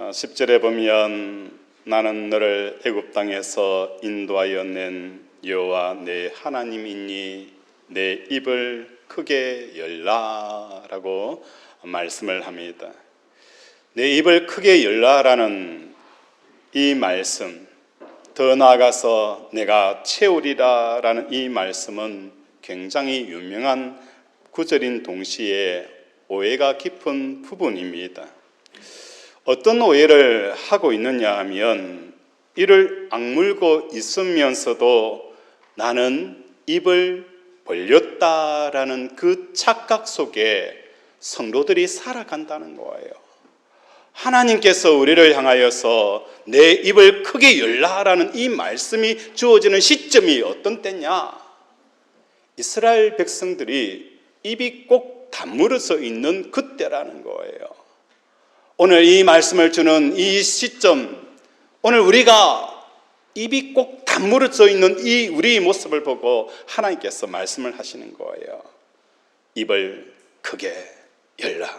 10절에 보면 나는 너를 애굽 땅에서 인도하여 낸 여호와 내 하나님이니 내 입을 크게 열라라고 말씀을 합니다. 내 입을 크게 열라라는 이 말씀, 더 나아가서 내가 채우리라라는 이 말씀은 굉장히 유명한 구절인 동시에 오해가 깊은 부분입니다. 어떤 오해를 하고 있느냐 하면 이를 악물고 있으면서도 나는 입을 벌렸다라는 그 착각 속에 성도들이 살아간다는 거예요. 하나님께서 우리를 향하여서 내 입을 크게 열라라는 이 말씀이 주어지는 시점이 어떤 때냐? 이스라엘 백성들이 입이 꼭 다물어져 있는 그때라는 거예요. 오늘 이 말씀을 주는 이 시점, 오늘 우리가 입이 꼭 다물어져 있는 이 우리의 모습을 보고 하나님께서 말씀을 하시는 거예요. 입을 크게 열라.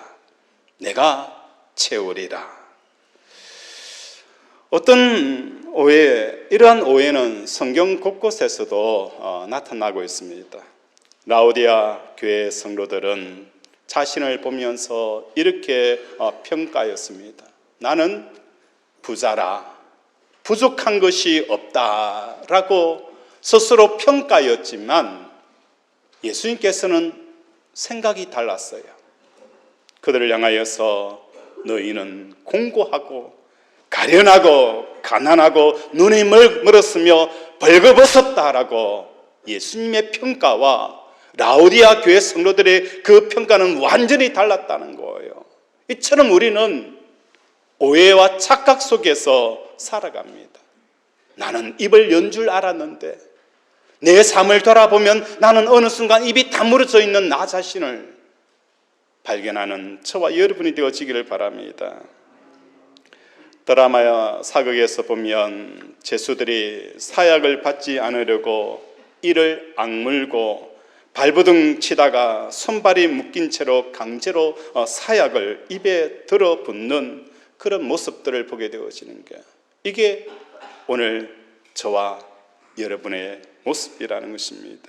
내가 채우리라. 어떤 오해, 이러한 오해는 성경 곳곳에서도 나타나고 있습니다. 라오디아 교회 성도들은 자신을 보면서 이렇게 평가했습니다. 나는 부자라, 부족한 것이 없다라고 스스로 평가였지만 예수님께서는 생각이 달랐어요. 그들을 향하여서 너희는 공고하고 가련하고 가난하고 눈이 멀었으며 벌거벗었다라고 예수님의 평가와 라오디아 교회 성도들의 그 평가는 완전히 달랐다는 거예요. 이처럼 우리는 오해와 착각 속에서 살아갑니다. 나는 입을 연 줄 알았는데 내 삶을 돌아보면 나는 어느 순간 입이 다물어져 있는 나 자신을 발견하는 저와 여러분이 되어지기를 바랍니다. 드라마 사극에서 보면 죄수들이 사약을 받지 않으려고 이를 악물고 발버둥 치다가 손발이 묶인 채로 강제로 사약을 입에 들어붓는 그런 모습들을 보게 되어지는 게, 이게 오늘 저와 여러분의 모습이라는 것입니다.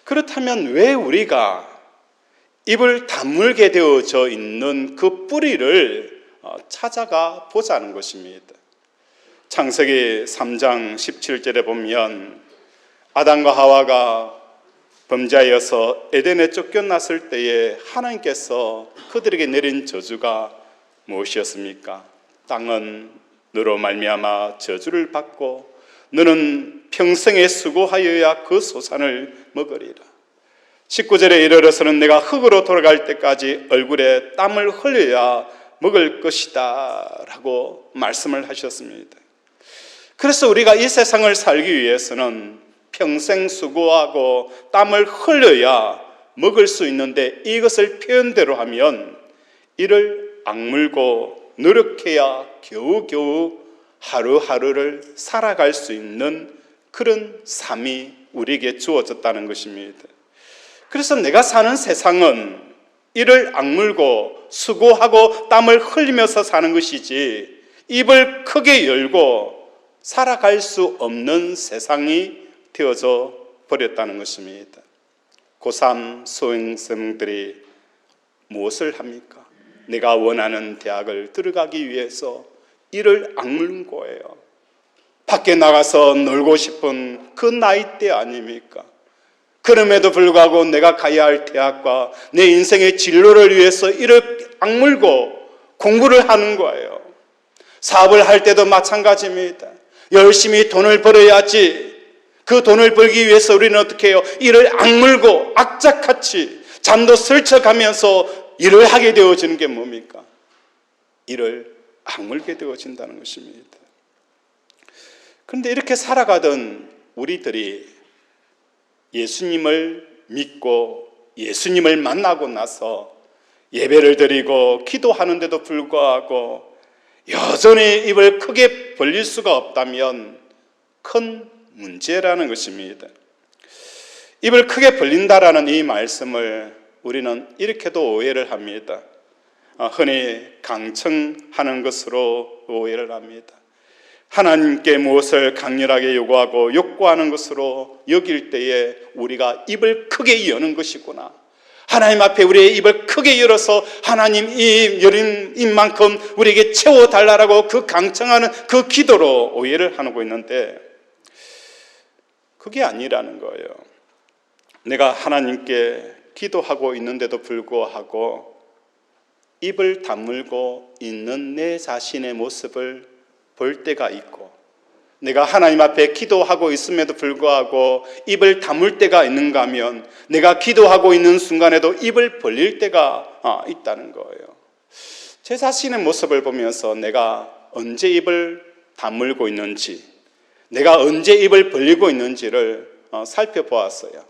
그렇다면 왜 우리가 입을 다물게 되어져 있는 그 뿌리를 찾아가 보자는 것입니다. 창세기 3장 17절에 보면 아담과 하와가 범죄하여서 에덴에 쫓겨났을 때에 하나님께서 그들에게 내린 저주가 무엇이었습니까? 땅은 너로 말미암아 저주를 받고 너는 평생에 수고하여야 그 소산을 먹으리라. 19절에 이르러서는 내가 흙으로 돌아갈 때까지 얼굴에 땀을 흘려야 먹을 것이다 라고 말씀을 하셨습니다. 그래서 우리가 이 세상을 살기 위해서는 평생 수고하고 땀을 흘려야 먹을 수 있는데, 이것을 표현대로 하면 이를 악물고 노력해야 겨우겨우 하루하루를 살아갈 수 있는 그런 삶이 우리에게 주어졌다는 것입니다. 그래서 내가 사는 세상은 이를 악물고 수고하고 땀을 흘리면서 사는 것이지, 입을 크게 열고 살아갈 수 없는 세상이 되어져 버렸다는 것입니다. 고3 수험생들이 무엇을 합니까? 내가 원하는 대학을 들어가기 위해서 이를 악물는 거예요. 밖에 나가서 놀고 싶은 그 나이대 아닙니까? 그럼에도 불구하고 내가 가야 할 대학과 내 인생의 진로를 위해서 이를 악물고 공부를 하는 거예요. 사업을 할 때도 마찬가지입니다. 열심히 돈을 벌어야지. 그 돈을 벌기 위해서 우리는 어떻게 해요? 이를 악물고 악착같이 잠도 설쳐가면서 일을 하게 되어지는 게 뭡니까? 이를 악물게 되어진다는 것입니다. 그런데 이렇게 살아가던 우리들이 예수님을 믿고 예수님을 만나고 나서 예배를 드리고 기도하는데도 불구하고 여전히 입을 크게 벌릴 수가 없다면 큰 문제라는 것입니다. 입을 크게 벌린다라는 이 말씀을 우리는 이렇게도 오해를 합니다. 흔히 강청하는 것으로 오해를 합니다. 하나님께 무엇을 강렬하게 요구하고 욕구하는 것으로 여길 때에 우리가 입을 크게 여는 것이구나, 하나님 앞에 우리의 입을 크게 열어서 하나님 이 여린 입만큼 우리에게 채워달라고 그 강청하는 그 기도로 오해를 하고 있는데, 그게 아니라는 거예요. 내가 하나님께 기도하고 있는데도 불구하고 입을 다물고 있는 내 자신의 모습을 볼 때가 있고, 내가 하나님 앞에 기도하고 있음에도 불구하고 입을 다물 때가 있는가 하면 내가 기도하고 있는 순간에도 입을 벌릴 때가 있다는 거예요. 제 자신의 모습을 보면서 내가 언제 입을 다물고 있는지, 내가 언제 입을 벌리고 있는지를 살펴보았어요.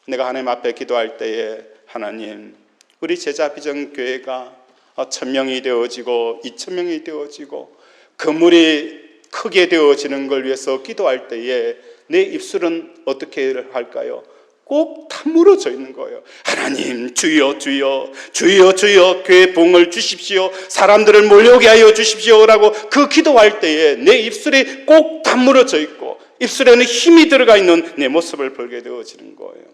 내가 하나님 앞에 기도할 때에 하나님, 우리 제자비전교회가 1000명이 되어지고 2000명이 되어지고 건물이 크게 되어지는 걸 위해서 기도할 때에 내 입술은 어떻게 할까요? 꼭 다물어져 있는 거예요. 하나님, 주여 주여 주여 주여 교회 부흥을 주십시오, 사람들을 몰려오게 하여 주십시오라고 그 기도할 때에 내 입술이 꼭 다물어져 있고 입술에는 힘이 들어가 있는 내 모습을 보게 되어지는 거예요.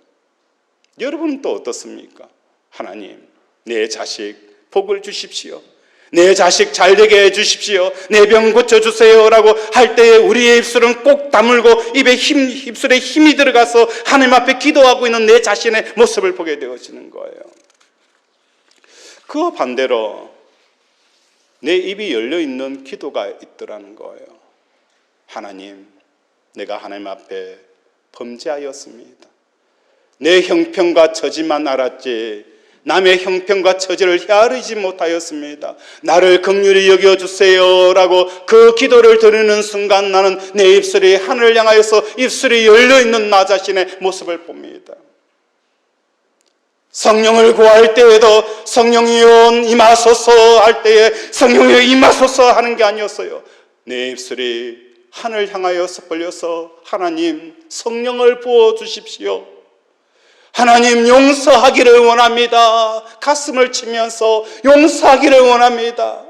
여러분은 또 어떻습니까? 하나님, 내 자식 복을 주십시오, 내 자식 잘되게 해주십시오, 내 병 고쳐주세요 라고 할 때에 우리의 입술은 꼭 다물고 입술에 힘이 들어가서 하나님 앞에 기도하고 있는 내 자신의 모습을 보게 되어지는 거예요. 그와 반대로 내 입이 열려있는 기도가 있더라는 거예요. 하나님, 내가 하나님 앞에 범죄하였습니다. 내 형편과 처지만 알았지 남의 형편과 처지를 헤아리지 못하였습니다. 나를 긍휼히 여겨주세요 라고 그 기도를 드리는 순간 나는 내 입술이 하늘을 향하여서 입술이 열려있는 나 자신의 모습을 봅니다. 성령을 구할 때에도 성령이여 임하소서 할 때에 성령이여 임하소서 하는 게 아니었어요. 내 입술이 하늘 향하여서 벌려서 하나님, 성령을 부어주십시오, 하나님 용서하기를 원합니다, 가슴을 치면서 용서하기를 원합니다.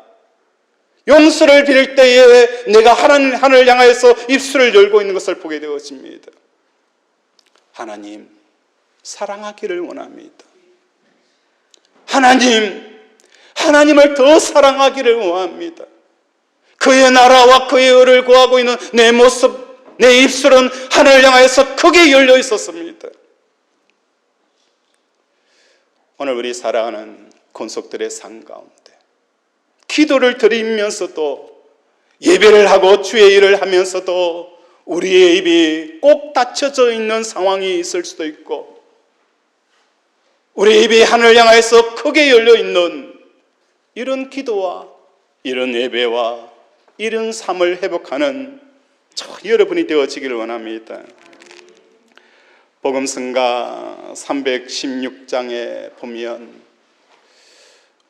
용서를 빌 때에 내가 하늘을 향하여서 입술을 열고 있는 것을 보게 되어집니다. 하나님, 사랑하기를 원합니다. 하나님을 더 사랑하기를 원합니다. 그의 나라와 그의 의를 구하고 있는 내 모습, 내 입술은 하늘을 향하여서 크게 열려 있었습니다. 오늘 우리 사랑하는 권속들의 삶 가운데 기도를 드리면서도 예배를 하고 주의 일을 하면서도 우리의 입이 꼭 닫혀져 있는 상황이 있을 수도 있고, 우리의 입이 하늘을 향해서 크게 열려 있는 이런 기도와 이런 예배와 이런 삶을 회복하는 저 여러분이 되어지기를 원합니다. 복음성가 316장에 보면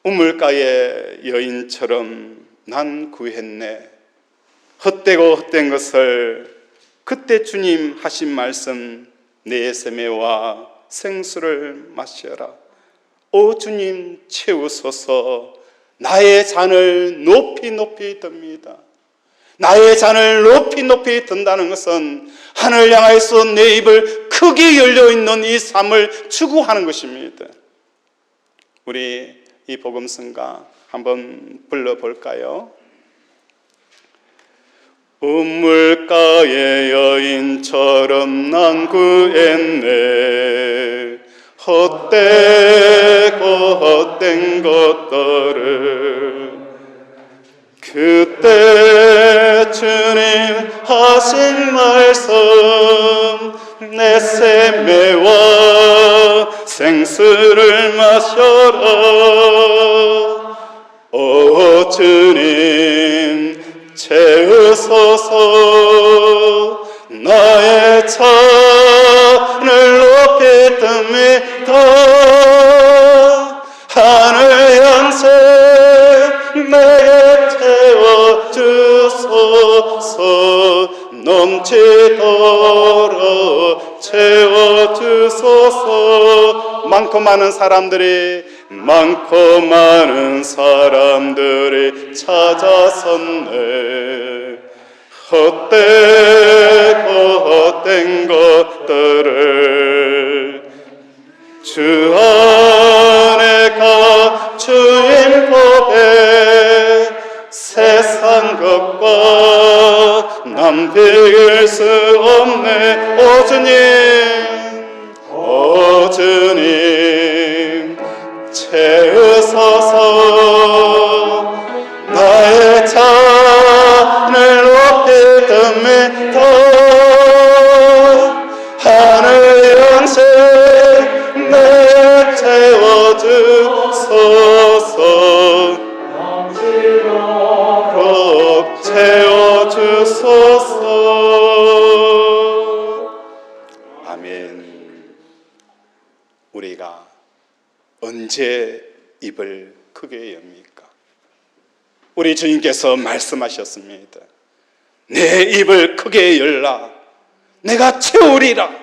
우물가의 여인처럼 난 구했네, 헛되고 헛된 것을 그때 주님 하신 말씀, 내 세매와 생수를 마셔라. 오 주님 채우소서. 나의 잔을 높이 높이 듭니다. 나의 잔을 높이 높이 든다는 것은 하늘을 향해서 내 입을 크게 열려있는 이 삶을 추구하는 것입니다. 우리 이 복음성가 한번 불러볼까요? 우물가의 여인처럼 난 구했네, 헛되고 헛된 것들을. 그때 주님 하신 말씀, 내 세매와 생수를 마셔라. 오 주님 채우소서. 나의 잔을 높이 듭니다. 하늘 향세 내게 채워주소서. 넘치도록 채워주소서. 많고 많은 사람들이 많고 많은 사람들이 찾아섰네. 헛되고 헛된 것들을 주 안에 감추인 법에 세상 것과 남 비길 수 없네. 오 주님 채우소서. 나의 잔을 높이 듭니다. 하늘 영생 내 채워주소서. 꼭 채워주소서. 아멘. 우리가 언제 입을 크게 엽니까? 우리 주님께서 말씀하셨습니다. 내 입을 크게 열라. 내가 채우리라.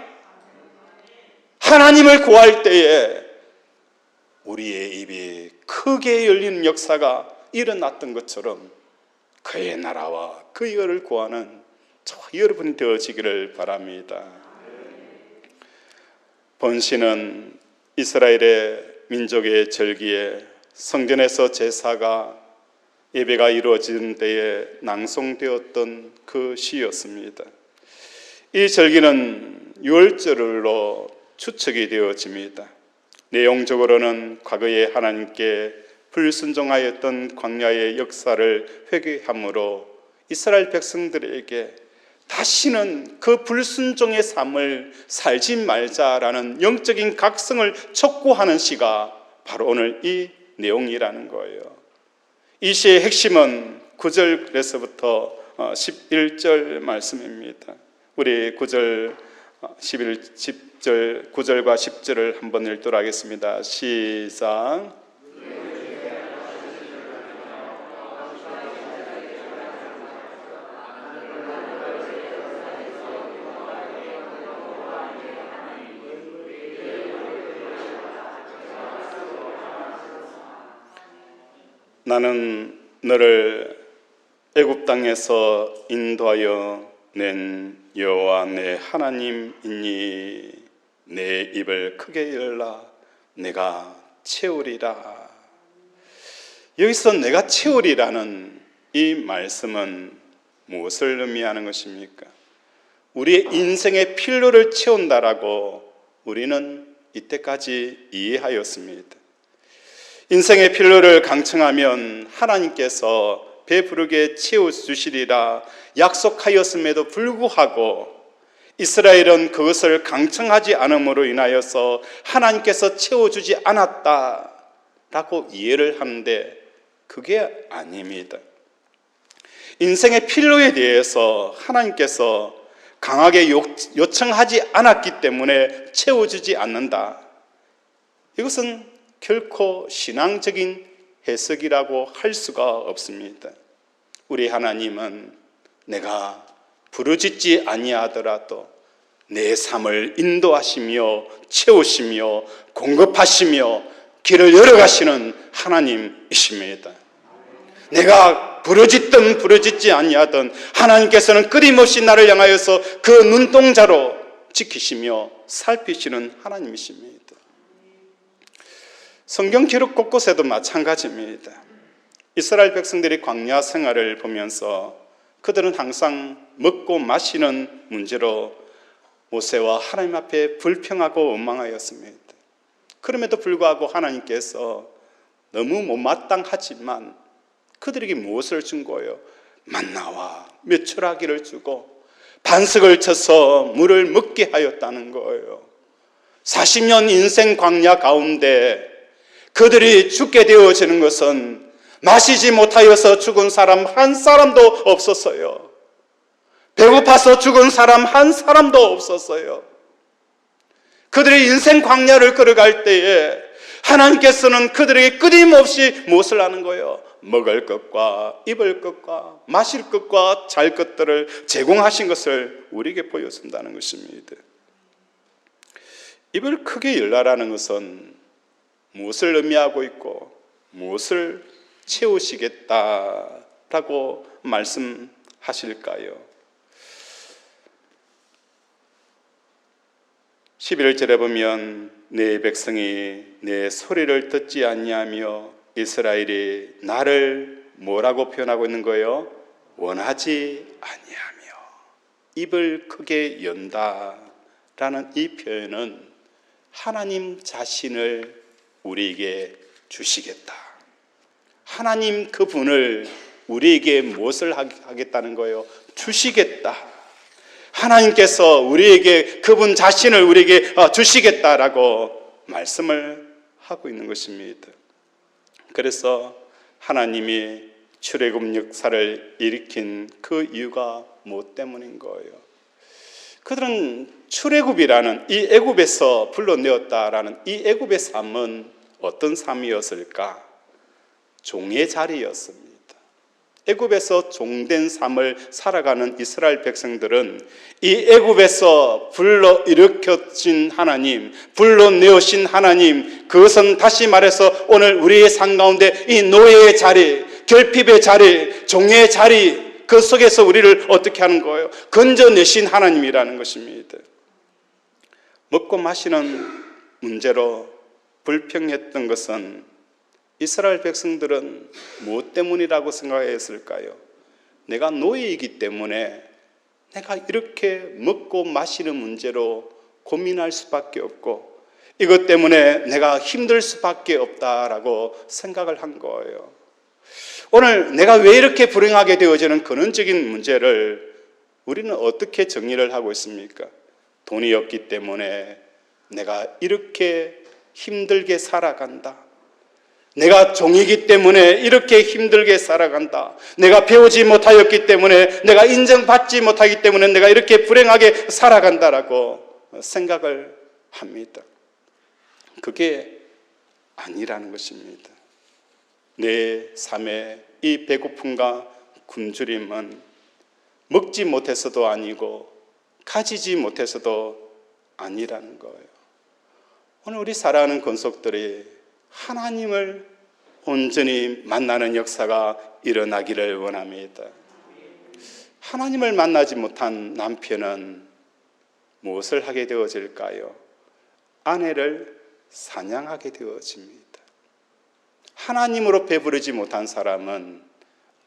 하나님을 구할 때에 우리의 입이 크게 열리는 역사가 일어났던 것처럼 그의 나라와 그의 의를 구하는 저와 여러분이 되어지기를 바랍니다. 본시는 이스라엘의 민족의 절기에 성전에서 제사가 예배가 이루어지는 때에 낭송되었던 그 시였습니다. 이 절기는 유월절로 추측이 되어집니다. 내용적으로는 과거에 하나님께 불순종하였던 광야의 역사를 회개함으로 이스라엘 백성들에게 다시는 그 불순종의 삶을 살지 말자라는 영적인 각성을 촉구하는 시가 바로 오늘 이 내용이라는 거예요. 이 시의 핵심은 9절에서부터 11절 말씀입니다. 우리 9절, 10절, 9절과 10절을 한번 읽도록 하겠습니다. 시작. 나는 너를 애굽 땅에서 인도하여 낸 여호와 내 하나님이니 내 입을 크게 열라. 내가 채우리라. 여기서 내가 채우리라는 이 말씀은 무엇을 의미하는 것입니까? 우리의 인생의 필요를 채운다라고 우리는 이때까지 이해하였습니다. 인생의 필요를 강청하면 하나님께서 배부르게 채워주시리라 약속하였음에도 불구하고 이스라엘은 그것을 강청하지 않음으로 인하여서 하나님께서 채워주지 않았다라고 이해를 하는데 그게 아닙니다. 인생의 필요에 대해서 하나님께서 강하게 요청하지 않았기 때문에 채워주지 않는다. 이것은 결코 신앙적인 해석이라고 할 수가 없습니다. 우리 하나님은 내가 부르짖지 아니하더라도 내 삶을 인도하시며 채우시며 공급하시며 길을 열어가시는 하나님이십니다. 내가 부르짖든 부르짖지 아니하든 하나님께서는 끊임없이 나를 향하여서 그 눈동자로 지키시며 살피시는 하나님이십니다. 성경 기록 곳곳에도 마찬가지입니다. 이스라엘 백성들이 광야 생활을 보면서 그들은 항상 먹고 마시는 문제로 모세와 하나님 앞에 불평하고 원망하였습니다. 그럼에도 불구하고 하나님께서 너무 못마땅하지만 그들에게 무엇을 준 거예요? 만나와 메추라기를 주고 반석을 쳐서 물을 먹게 하였다는 거예요. 40년 인생 광야 가운데 그들이 죽게 되어지는 것은 마시지 못하여서 죽은 사람 한 사람도 없었어요. 배고파서 죽은 사람 한 사람도 없었어요. 그들이 인생 광야를 걸어갈 때에 하나님께서는 그들에게 끊임없이 무엇을 하는 거예요? 먹을 것과 입을 것과 마실 것과 잘 것들을 제공하신 것을 우리에게 보여준다는 것입니다. 입을 크게 열라라는 것은 무엇을 의미하고 있고 무엇을 채우시겠다라고 말씀하실까요? 11절에 보면 내 백성이 내 소리를 듣지 아니하며 이스라엘이 나를 뭐라고 표현하고 있는 거예요? 원하지 아니하며 입을 크게 연다라는 이 표현은 하나님 자신을 우리에게 주시겠다. 하나님 그분을 우리에게 무엇을 하겠다는 거예요? 주시겠다. 하나님께서 우리에게 그분 자신을 우리에게 주시겠다라고 말씀을 하고 있는 것입니다. 그래서 하나님이 출애굽 역사를 일으킨 그 이유가 무엇 때문인 거예요? 그들은 출애굽이라는 이 애굽에서 불러내었다라는 이 애굽의 삶은 어떤 삶이었을까? 종의 자리였습니다. 애굽에서 종된 삶을 살아가는 이스라엘 백성들은 이 애굽에서 불러 일으켜진 하나님, 불러내으신 하나님, 그것은 다시 말해서 오늘 우리의 삶 가운데 이 노예의 자리, 결핍의 자리, 종의 자리, 그 속에서 우리를 어떻게 하는 거예요? 건져내신 하나님이라는 것입니다. 먹고 마시는 문제로 불평했던 것은 이스라엘 백성들은 무엇 때문이라고 생각했을까요? 내가 노예이기 때문에 내가 이렇게 먹고 마시는 문제로 고민할 수밖에 없고 이것 때문에 내가 힘들 수밖에 없다라고 생각을 한 거예요. 오늘 내가 왜 이렇게 불행하게 되어지는 근원적인 문제를 우리는 어떻게 정리를 하고 있습니까? 돈이 없기 때문에 내가 이렇게 힘들게 살아간다. 내가 종이기 때문에 이렇게 힘들게 살아간다. 내가 배우지 못하였기 때문에, 내가 인정받지 못하기 때문에 내가 이렇게 불행하게 살아간다라고 생각을 합니다. 그게 아니라는 것입니다. 내 삶의 이 배고픔과 굶주림은 먹지 못해서도 아니고 가지지 못해서도 아니라는 거예요. 오늘 우리 사랑하는 권속들이 하나님을 온전히 만나는 역사가 일어나기를 원합니다. 하나님을 만나지 못한 남편은 무엇을 하게 되어질까요? 아내를 사냥하게 되어집니다. 하나님으로 배부르지 못한 사람은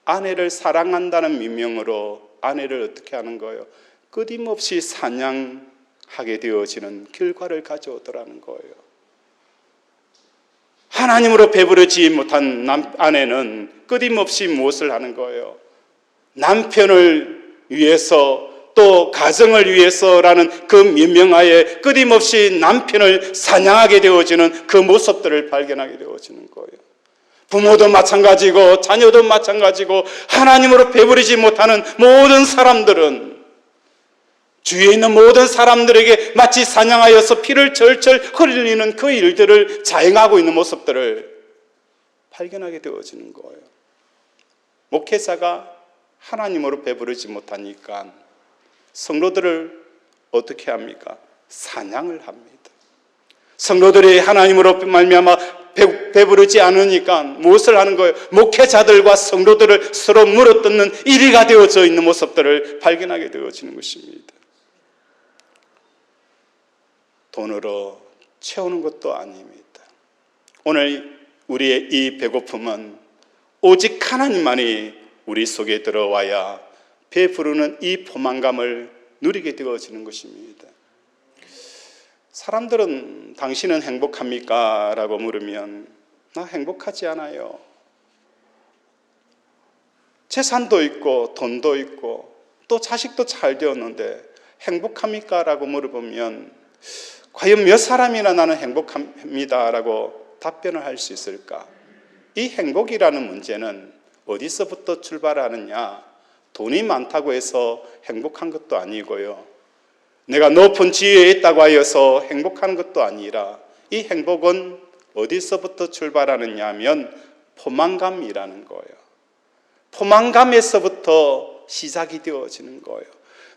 아내를 사랑한다는 민명으로 아내를 어떻게 하는 거예요? 끊임없이 사냥하게 되어지는 결과를 가져오더라는 거예요. 하나님으로 배부르지 못한 아내는 끊임없이 무엇을 하는 거예요? 남편을 위해서 또 가정을 위해서라는 그 민명하에 끊임없이 남편을 사냥하게 되어지는 그 모습들을 발견하게 되어지는 거예요. 부모도 마찬가지고 자녀도 마찬가지고 하나님으로 배부르지 못하는 모든 사람들은 주위에 있는 모든 사람들에게 마치 사냥하여서 피를 절절 흘리는 그 일들을 자행하고 있는 모습들을 발견하게 되어지는 거예요. 목회자가 하나님으로 배부르지 못하니까 성도들을 어떻게 합니까? 사냥을 합니다. 성도들이 하나님으로 말미암아 배부르지 않으니까 무엇을 하는 거예요? 목회자들과 성도들을 서로 물어뜯는 일위가 되어져 있는 모습들을 발견하게 되어지는 것입니다. 돈으로 채우는 것도 아닙니다. 오늘 우리의 이 배고픔은 오직 하나님만이 우리 속에 들어와야 배부르는 이 포만감을 누리게 되어지는 것입니다. 사람들은 당신은 행복합니까? 라고 물으면 나 행복하지 않아요. 재산도 있고 돈도 있고 또 자식도 잘 되었는데 행복합니까? 라고 물어보면 과연 몇 사람이나 나는 행복합니다 라고 답변을 할 수 있을까? 이 행복이라는 문제는 어디서부터 출발하느냐? 돈이 많다고 해서 행복한 것도 아니고요, 내가 높은 지위에 있다고 하여서 행복한 것도 아니라 이 행복은 어디서부터 출발하느냐 하면 포만감이라는 거예요. 포만감에서부터 시작이 되어지는 거예요.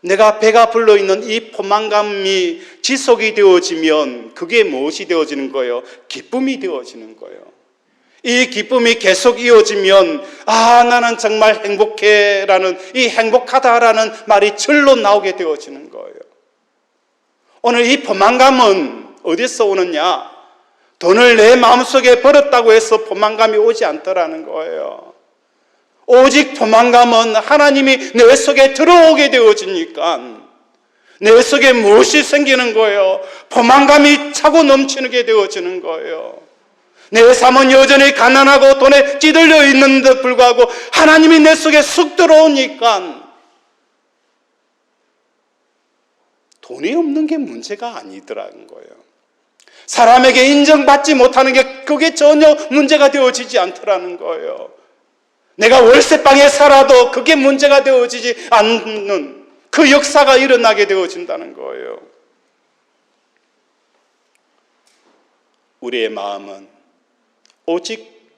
내가 배가 불러있는 이 포만감이 지속이 되어지면 그게 무엇이 되어지는 거예요? 기쁨이 되어지는 거예요. 이 기쁨이 계속 이어지면 나는 정말 행복해 라는, 이 행복하다라는 말이 절로 나오게 되어지는 거예요. 오늘 이 포만감은 어디서 오느냐? 돈을 내 마음속에 벌었다고 해서 포만감이 오지 않더라는 거예요. 오직 포만감은 하나님이 내 속에 들어오게 되어지니까 내 속에 무엇이 생기는 거예요? 포만감이 차고 넘치게 되어지는 거예요. 내 삶은 여전히 가난하고 돈에 찌들려 있는데 불구하고 하나님이 내 속에 쑥 들어오니까 돈이 없는 게 문제가 아니더라는 거예요. 사람에게 인정받지 못하는 게 그게 전혀 문제가 되어지지 않더라는 거예요. 내가 월세방에 살아도 그게 문제가 되어지지 않는 그 역사가 일어나게 되어진다는 거예요. 우리의 마음은 오직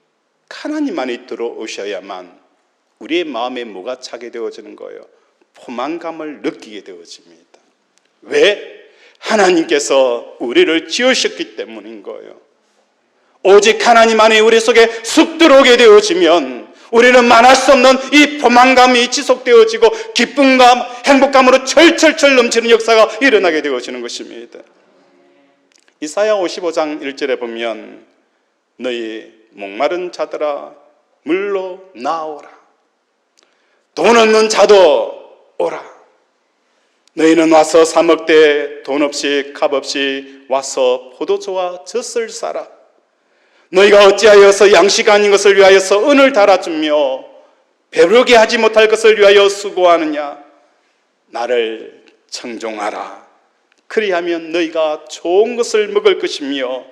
하나님만이 들어오셔야만 우리의 마음에 뭐가 차게 되어지는 거예요? 포만감을 느끼게 되어집니다. 왜? 하나님께서 우리를 지으셨기 때문인 거예요. 오직 하나님 안에 우리 속에 쑥 들어오게 되어지면 우리는 말할 수 없는 이 포만감이 지속되어지고 기쁨감, 행복감으로 철철철 넘치는 역사가 일어나게 되어지는 것입니다. 이사야 55장 1절에 보면 너희 목마른 자들아 물로 나오라. 돈 없는 자도 오라. 너희는 와서 사 먹되 돈 없이 값 없이 와서 포도주와 젖을 사라. 너희가 어찌하여서 양식 아닌 것을 위하여서 은을 달아주며 배부르게 하지 못할 것을 위하여 수고하느냐. 나를 청종하라. 그리하면 너희가 좋은 것을 먹을 것이며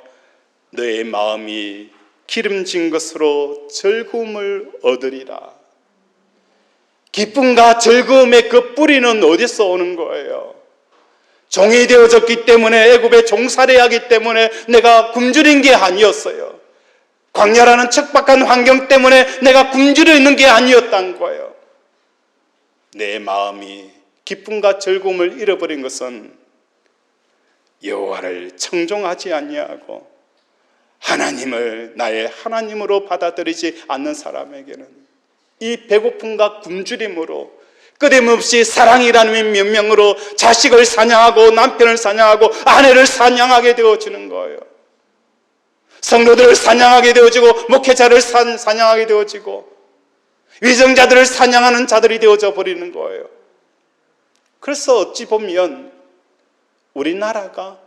너의 마음이 기름진 것으로 즐거움을 얻으리라. 기쁨과 즐거움의 그 뿌리는 어디서 오는 거예요? 종이 되어졌기 때문에, 애굽에 종살이야 하기 때문에 내가 굶주린 게 아니었어요. 광야라는 척박한 환경 때문에 내가 굶주려 있는 게 아니었다는 거예요. 내 마음이 기쁨과 즐거움을 잃어버린 것은 여호와를 청종하지 아니하고 하나님을 나의 하나님으로 받아들이지 않는 사람에게는 이 배고픔과 굶주림으로 끊임없이 사랑이라는 명명으로 자식을 사냥하고 남편을 사냥하고 아내를 사냥하게 되어지는 거예요. 성도들을 사냥하게 되어지고 목회자를 사냥하게 되어지고 위정자들을 사냥하는 자들이 되어져 버리는 거예요. 그래서 어찌 보면 우리나라가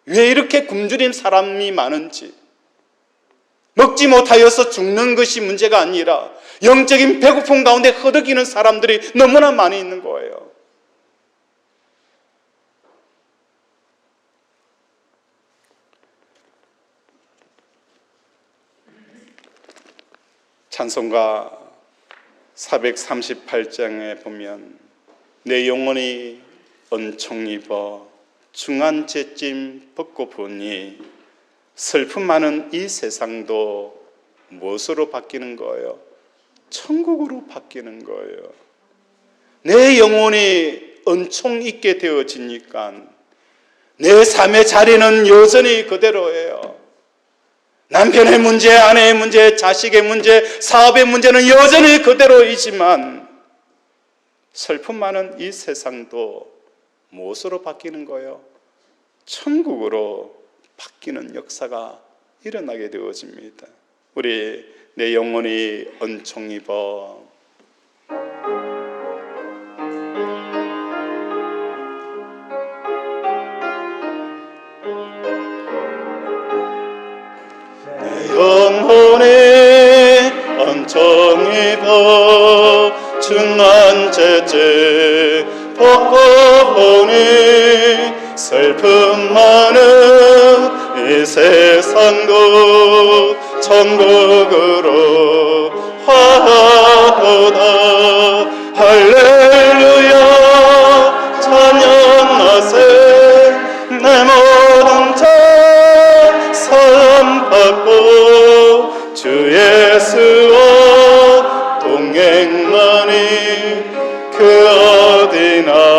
왜 이렇게 굶주린 사람이 많은지, 먹지 못하여서 죽는 것이 문제가 아니라 영적인 배고픔 가운데 허덕이는 사람들이 너무나 많이 있는 거예요. 찬송가 438장에 보면 내 영혼이 은총 입어 중한 죄짐 벗고 보니 슬픔 많은 이 세상도 무엇으로 바뀌는 거예요? 천국으로 바뀌는 거예요. 내 영혼이 은총 있게 되어지니까 내 삶의 자리는 여전히 그대로예요. 남편의 문제, 아내의 문제, 자식의 문제, 사업의 문제는 여전히 그대로이지만 슬픔 많은 이 세상도 무엇으로 바뀌는 거예요? 천국으로 바뀌는 역사가 일어나게 되어집니다. 우리 내 영혼이 은총 입어 내 영혼이 은총 입어 중한 죄짐 벗고 보니 슬픔 많은 이 세상도 천국으로 화도다. 할렐루야 찬양하세. 내 모든 죄 사함 받고 주 예수와 동행하니 그 어디나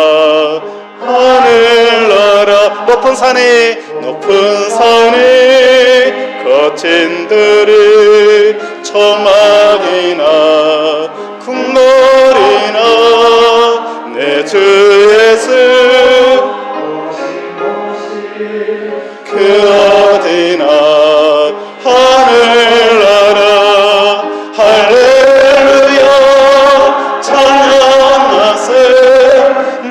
높은 산에 거친 들이 초막이나 궁궐이나 내 주의 스 그 어디나 하늘나라 할렐루야 찬양하세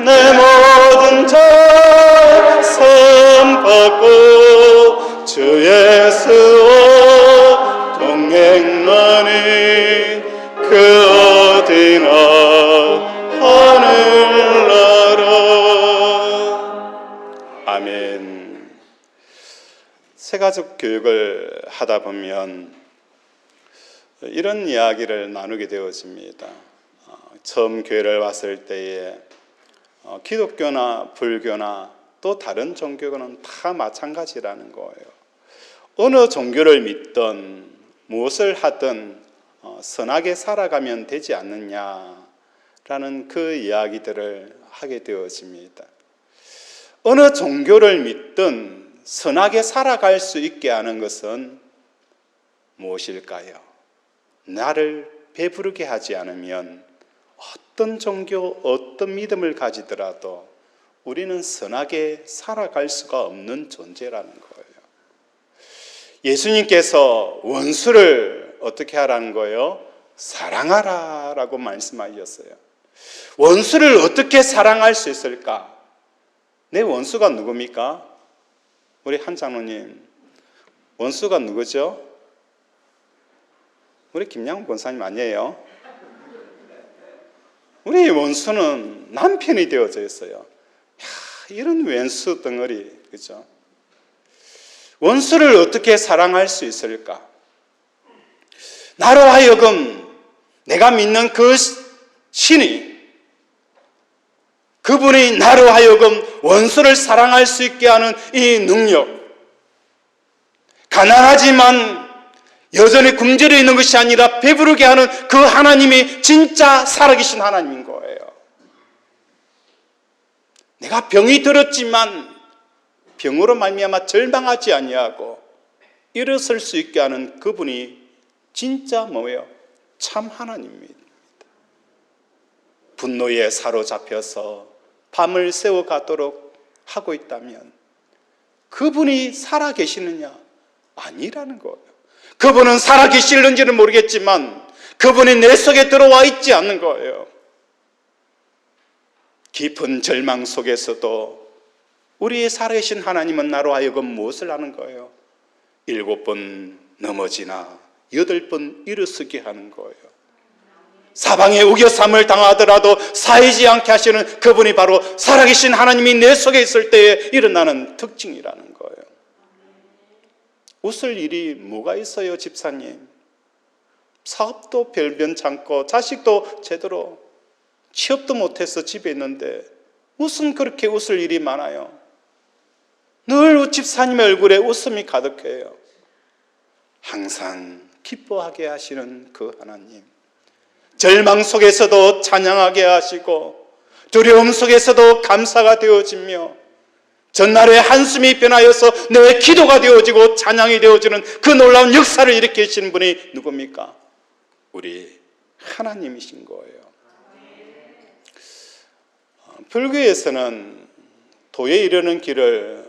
내 모든 자 선받고 주 예수와 동행하니 그 어디나 하늘나라. 아멘. 새가족 교육을 하다 보면 이런 이야기를 나누게 되어집니다. 처음 교회를 왔을 때에 기독교나 불교나 또 다른 종교는 다 마찬가지라는 거예요. 어느 종교를 믿든 무엇을 하든 선하게 살아가면 되지 않느냐라는 그 이야기들을 하게 되어집니다. 어느 종교를 믿든 선하게 살아갈 수 있게 하는 것은 무엇일까요? 나를 배부르게 하지 않으면 어떤 종교, 어떤 믿음을 가지더라도 우리는 선하게 살아갈 수가 없는 존재라는 거예요. 예수님께서 원수를 어떻게 하라는 거예요? 사랑하라라고 말씀하셨어요. 원수를 어떻게 사랑할 수 있을까? 내 원수가 누굽니까? 우리 한 장로님, 원수가 누구죠? 우리 김양훈 권사님 아니에요? 우리 원수는 남편이 되어져 있어요. 이런 원수 덩어리, 그죠? 원수를 어떻게 사랑할 수 있을까? 나로 하여금 내가 믿는 그 신이, 그분이 나로 하여금 원수를 사랑할 수 있게 하는 이 능력, 가난하지만 여전히 굶주려 있는 것이 아니라 배부르게 하는 그 하나님이 진짜 살아계신 하나님인 거예요. 내가 병이 들었지만 병으로 말미암아 절망하지 아니하고 일어설 수 있게 하는 그분이 진짜 뭐예요? 참 하나님입니다. 분노에 사로잡혀서 밤을 새워가도록 하고 있다면 그분이 살아계시느냐? 아니라는 거예요. 그분은 살아계실는지는 모르겠지만 그분이 내 속에 들어와 있지 않는 거예요. 깊은 절망 속에서도 우리의 살아계신 하나님은 나로 하여금 무엇을 하는 거예요? 7번 넘어지나 8번 일어서게 하는 거예요. 사방에 우겨쌈을 당하더라도 사이지 않게 하시는 그분이 바로 살아계신 하나님이 내 속에 있을 때에 일어나는 특징이라는 거예요. 웃을 일이 뭐가 있어요, 집사님? 사업도 별변찮고 자식도 제대로 취업도 못해서 집에 있는데 무슨 그렇게 웃을 일이 많아요? 늘 집사님의 얼굴에 웃음이 가득해요. 항상 기뻐하게 하시는 그 하나님, 절망 속에서도 찬양하게 하시고 두려움 속에서도 감사가 되어지며 전날의 한숨이 변하여서 내 기도가 되어지고 찬양이 되어지는 그 놀라운 역사를 일으키시는 분이 누굽니까? 우리 하나님이신 거예요. 불교에서는 도에 이르는 길을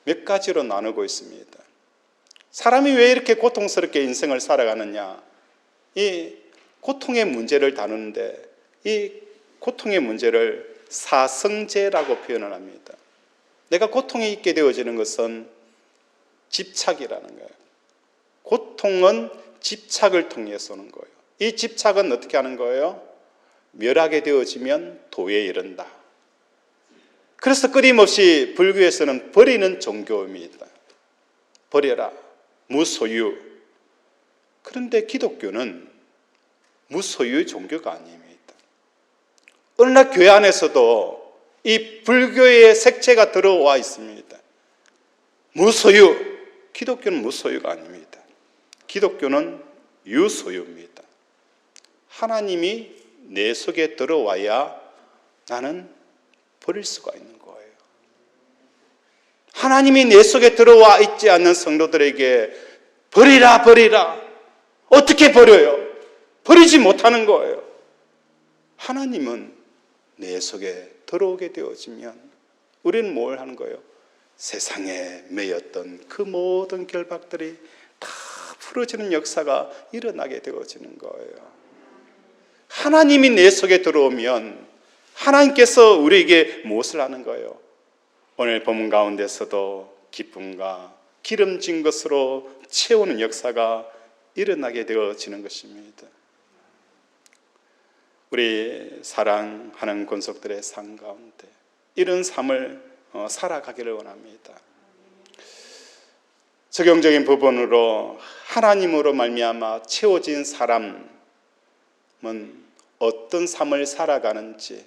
몇 가지로 나누고 있습니다. 사람이 왜 이렇게 고통스럽게 인생을 살아가느냐, 이 고통의 문제를 다루는데 이 고통의 문제를 사성제라고 표현을 합니다. 내가 고통이 있게 되어지는 것은 집착이라는 거예요. 고통은 집착을 통해서 오는 거예요. 이 집착은 어떻게 하는 거예요? 멸하게 되어지면 도에 이른다. 그래서 끊임없이 불교에서는 버리는 종교입니다. 버려라, 무소유. 그런데 기독교는 무소유의 종교가 아닙니다. 어느 날 교회 안에서도 이 불교의 색채가 들어와 있습니다. 무소유, 기독교는 무소유가 아닙니다. 기독교는 유소유입니다. 하나님이 내 속에 들어와야 나는 버릴 수가 있는 거예요. 하나님이 내 속에 들어와 있지 않는 성도들에게 버리라 버리라. 어떻게 버려요? 버리지 못하는 거예요. 하나님은 내 속에 들어오게 되어지면 우리는 뭘 하는 거예요? 세상에 매였던 그 모든 결박들이 다 풀어지는 역사가 일어나게 되어지는 거예요. 하나님이 내 속에 들어오면 하나님께서 우리에게 무엇을 하는 거예요? 오늘 본문 가운데서도 기쁨과 기름진 것으로 채우는 역사가 일어나게 되어지는 것입니다. 우리 사랑하는 권속들의 삶 가운데 이런 삶을 살아가기를 원합니다. 적용적인 부분으로 하나님으로 말미암아 채워진 사람은 어떤 삶을 살아가는지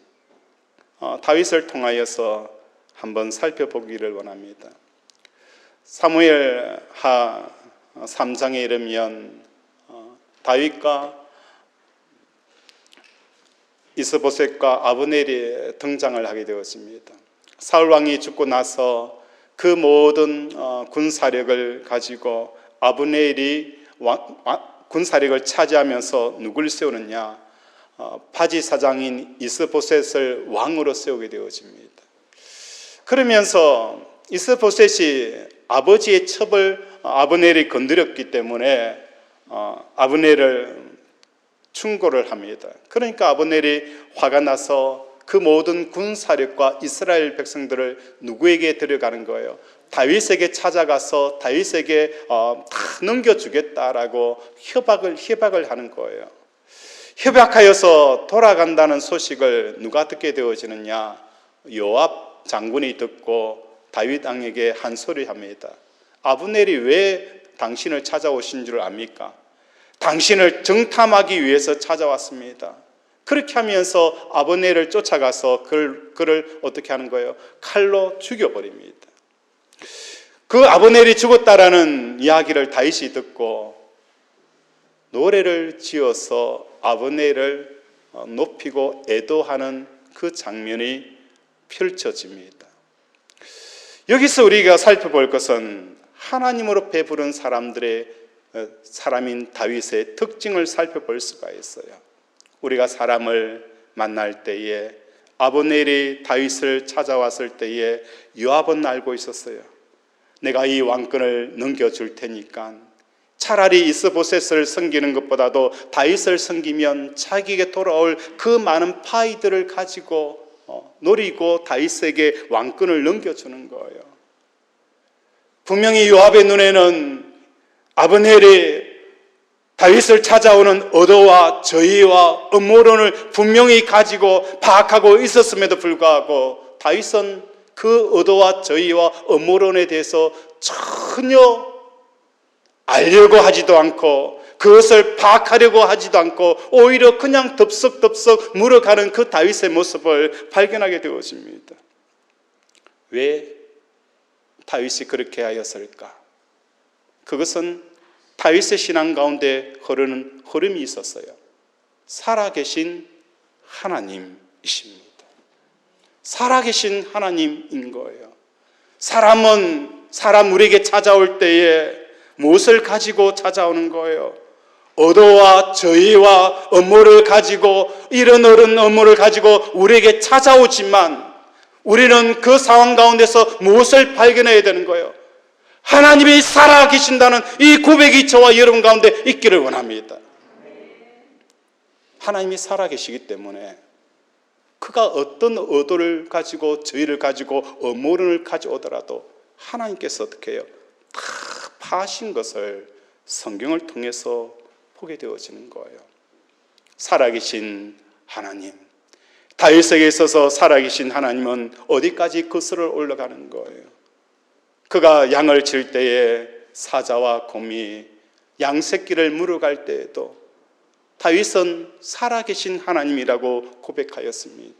다윗을 통하여서 한번 살펴보기를 원합니다. 사무엘하 3장에 이르면 다윗과 이스보셋과 아브넬이 등장을 하게 되었습니다. 사울 왕이 죽고 나서 그 모든 군사력을 가지고 아브넬이 군사력을 차지하면서 누굴 세우느냐? 바지 사장인 이스보셋을 왕으로 세우게 되어집니다. 그러면서 이스보셋이 아버지의 첩을 아브넬이 건드렸기 때문에 아브넬을 충고를 합니다. 그러니까 아브넬이 화가 나서 그 모든 군사력과 이스라엘 백성들을 누구에게 데려가는 거예요? 다윗에게 찾아가서 다윗에게 다 넘겨주겠다라고 협박을 하는 거예요. 협약하여서 돌아간다는 소식을 누가 듣게 되어지느냐? 요압 장군이 듣고 다윗 왕에게 한 소리 합니다. 아브넬이 왜 당신을 찾아오신 줄 압니까? 당신을 정탐하기 위해서 찾아왔습니다. 그렇게 하면서 아브넬을 쫓아가서 그를 어떻게 하는 거예요? 칼로 죽여버립니다. 그 아브넬이 죽었다라는 이야기를 다윗이 듣고 노래를 지어서 아브넬을 높이고 애도하는 그 장면이 펼쳐집니다. 여기서 우리가 살펴볼 것은 하나님으로 배부른 사람인 다윗의 특징을 살펴볼 수가 있어요. 우리가 사람을 만날 때에 아브넬이 다윗을 찾아왔을 때에 요압은 알고 있었어요. 내가 이 왕권을 넘겨줄 테니까 차라리 이스보셋을 섬기는 것보다도 다윗을 섬기면 자기에게 돌아올 그 많은 파이들을 가지고 노리고 다윗에게 왕권을 넘겨주는 거예요. 분명히 요압의 눈에는 아브넬이 다윗을 찾아오는 의도와 저의와 음모론을 분명히 가지고 파악하고 있었음에도 불구하고 다윗은 그 의도와 저의와 음모론에 대해서 전혀 알려고 하지도 않고 그것을 파악하려고 하지도 않고 오히려 그냥 덥석덥석 물어가는 그 다윗의 모습을 발견하게 되어집니다. 왜 다윗이 그렇게 하였을까? 그것은 다윗의 신앙 가운데 흐르는 흐름이 있었어요. 살아계신 하나님이십니다. 살아계신 하나님인 거예요. 사람 우리에게 찾아올 때에 무엇을 가지고 찾아오는 거예요? 의도와 저의와 음모를 가지고 이런 업무를 가지고 우리에게 찾아오지만 우리는 그 상황 가운데서 무엇을 발견해야 되는 거예요? 하나님이 살아계신다는 이 고백이 저와 여러분 가운데 있기를 원합니다. 하나님이 살아계시기 때문에 그가 어떤 의도를 가지고 저의를 가지고 음모론을 가져오더라도 하나님께서 어떻게 해요? 다 파하신 것을 성경을 통해서 보게 되어지는 거예요. 살아계신 하나님, 다윗에게 있어서 살아계신 하나님은 어디까지 거슬러 올라가는 거예요? 그가 양을 칠 때에 사자와 곰이 양새끼를 물어갈 때에도 다윗은 살아계신 하나님이라고 고백하였습니다.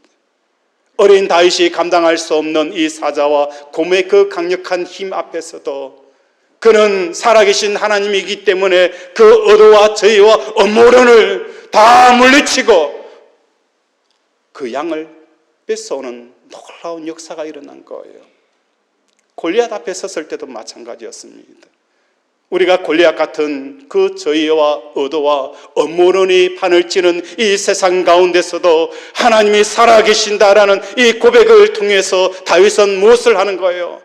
어린 다윗이 감당할 수 없는 이 사자와 곰의 그 강력한 힘 앞에서도 그는 살아계신 하나님이기 때문에 그 의도와 저의와 음모론을 다 물리치고 그 양을 뺏어오는 놀라운 역사가 일어난 거예요. 골리앗 앞에 섰을 때도 마찬가지였습니다. 우리가 골리앗 같은 그 저희와 의도와 음모론이 판을 치는 이 세상 가운데서도 하나님이 살아계신다라는 이 고백을 통해서 다윗은 무엇을 하는 거예요?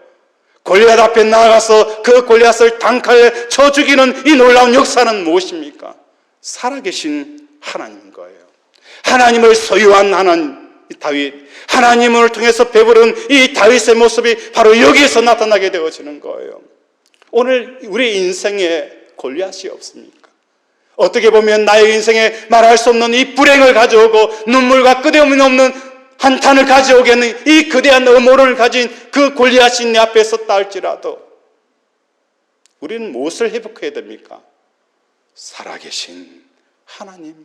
골리앗 앞에 나아가서 그 골리앗을 단칼에 쳐 죽이는 이 놀라운 역사는 무엇입니까? 살아계신 하나님인 거예요. 하나님을 소유한 하나님 다윗, 하나님을 통해서 배부른 이 다윗의 모습이 바로 여기에서 나타나게 되어지는 거예요. 오늘 우리 인생에 골리앗이 없습니까? 어떻게 보면 나의 인생에 말할 수 없는 이 불행을 가져오고 눈물과 끄대움이 없는 한탄을 가져오게 하는 이 거대한 음모론을 가진 그 골리앗이 내 앞에 섰다 할지라도 우리는 무엇을 회복해야 됩니까? 살아계신 하나님을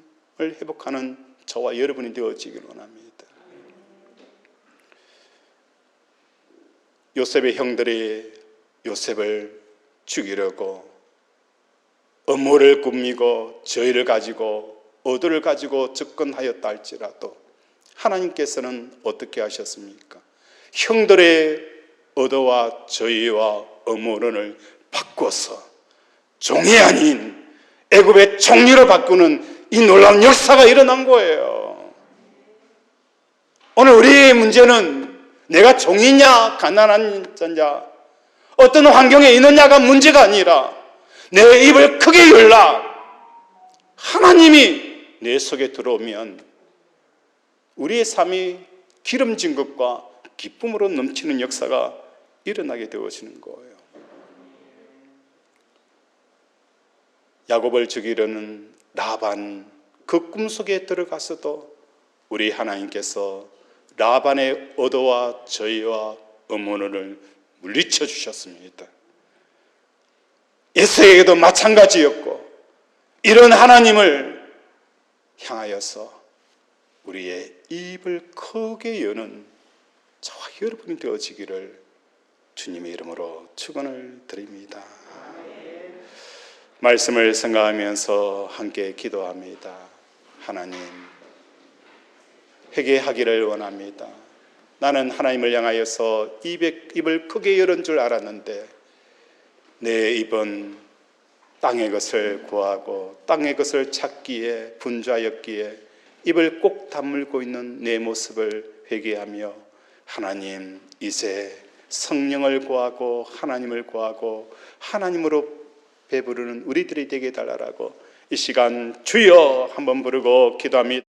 회복하는 저와 여러분이 되어지길 원합니다. 요셉의 형들이 요셉을 죽이려고 음모를 꾸미고 저희를 가지고 의도를 가지고 접근하였다 할지라도 하나님께서는 어떻게 하셨습니까? 형들의 의도와 저희와 음모론을 바꿔서 종이 아닌 애굽의 총리로 바꾸는 이 놀라운 역사가 일어난 거예요. 오늘 우리의 문제는 내가 종이냐 가난한 자냐 어떤 환경에 있느냐가 문제가 아니라 내 입을 크게 열라 하나님이 내 속에 들어오면 우리의 삶이 기름진 것과 기쁨으로 넘치는 역사가 일어나게 되어지는 거예요. 야곱을 죽이려는 라반 그 꿈속에 들어가서도 우리 하나님께서 라반의 의도와 저희와 음모론을 물리쳐 주셨습니다. 에서에게도 마찬가지였고 이런 하나님을 향하여서 우리의 입을 크게 여는 저와 여러분이 되어지기를 주님의 이름으로 축원을 드립니다. 말씀을 생각하면서 함께 기도합니다. 하나님, 회개하기를 원합니다. 나는 하나님을 향하여서 입을 크게 열은 줄 알았는데 내 입은 땅의 것을 구하고 땅의 것을 찾기에 분주하였기에 입을 꼭 다물고 있는 내 모습을 회개하며 하나님 이제 성령을 구하고 하나님을 구하고 하나님으로 배부르는 우리들이 되게 달라라고 이 시간 주여 한번 부르고 기도합니다.